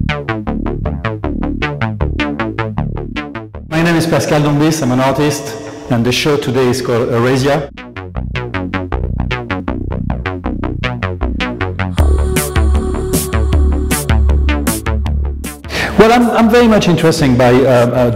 My name is Pascal Dombis, I'm an artist, and the show today is called Eurasia. Well, I'm very much interested by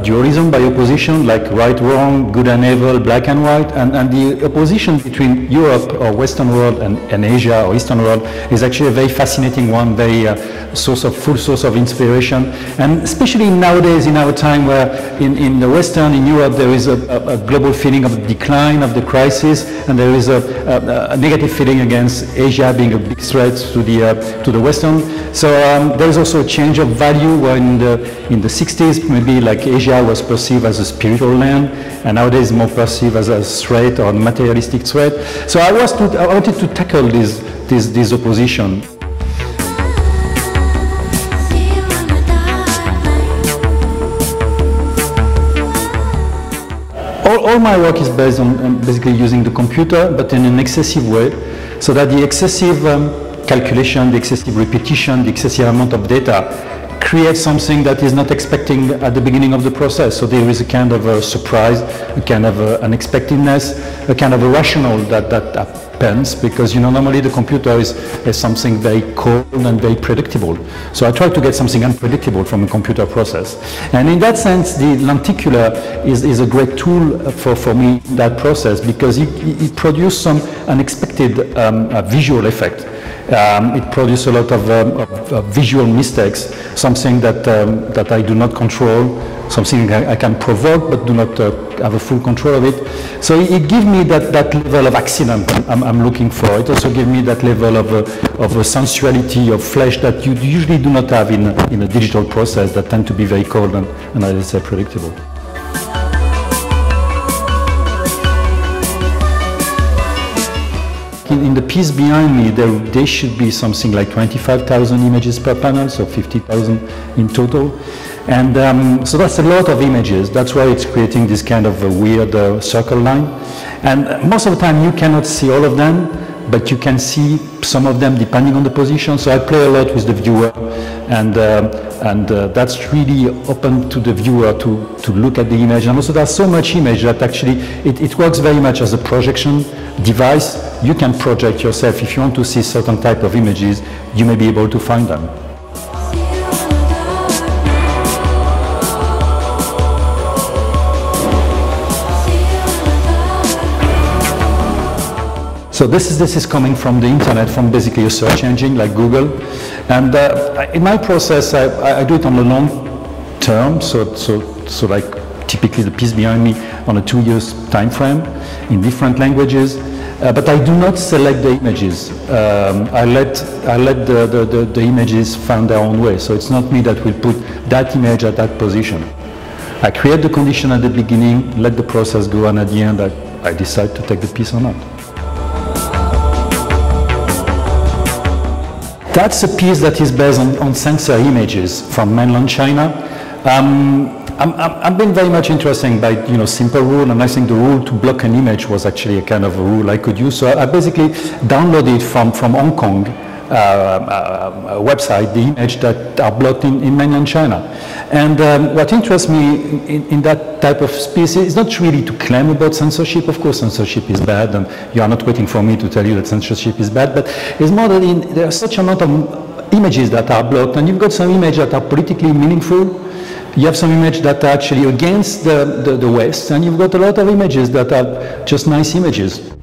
dualism, by opposition, like right, wrong, good and evil, black and white, and the opposition between Europe or Western world and Asia or Eastern world is actually a very fascinating one, very full source of inspiration, and especially nowadays in our time where in the Western, in Europe, there is a global feeling of decline, of the crisis, and there is a negative feeling against Asia being a big threat to the Western. So there is also a change of value where in the 60s, maybe like Asia was perceived as a spiritual land, and nowadays more perceived as a threat or a materialistic threat. So I wanted to tackle this opposition. All my work is based on basically using the computer, but in an excessive way, so that the excessive calculation, the excessive repetition, the excessive amount of data creates something that is not expecting at the beginning of the process. So there is a kind of a surprise, a kind of unexpectedness, a kind of a rational that happens, because normally the computer is something very cold and very predictable. So I try to get something unpredictable from a computer process. And in that sense, the lenticular is a great tool for me in that process, because it produces some unexpected visual effect. It produces a lot of visual mistakes, something that I do not control, something I can provoke but do not have a full control of it. So it gives me that level of accident I'm looking for. It also gives me that level of a sensuality, of flesh that you usually do not have in a digital process that tend to be very cold and I would say predictable. In the piece behind me, there should be something like 25,000 images per panel, so 50,000 in total. And so that's a lot of images. That's why it's creating this kind of a weird circle line. And most of the time you cannot see all of them, but you can see some of them depending on the position. So I play a lot with the viewer, and that's really open to the viewer to look at the image. And also there's so much image that actually it works very much as a projection device. You can project yourself. If you want to see certain type of images, you may be able to find them. So this is coming from the internet, from basically a search engine like Google. And in my process, I do it on the long term, so like typically the piece behind me on a 2 years time frame in different languages. But I do not select the images. I let the images find their own way. So it's not me that will put that image at that position. I create the condition at the beginning, let the process go, and at the end I decide to take the piece or not. That's a piece that is based on sensor images from mainland China. I've been very much interested by simple rule, and I think the rule to block an image was actually a kind of a rule I could use. So I basically downloaded from Hong Kong website the image that are blocked in mainland China. And what interests me in that type of piece is not really to claim about censorship. Of course censorship is bad, and you are not waiting for me to tell you that censorship is bad, but it's more that there are such amount of images that are blocked, and you've got some images that are politically meaningful. You have some images that are actually against the West, and you've got a lot of images that are just nice images.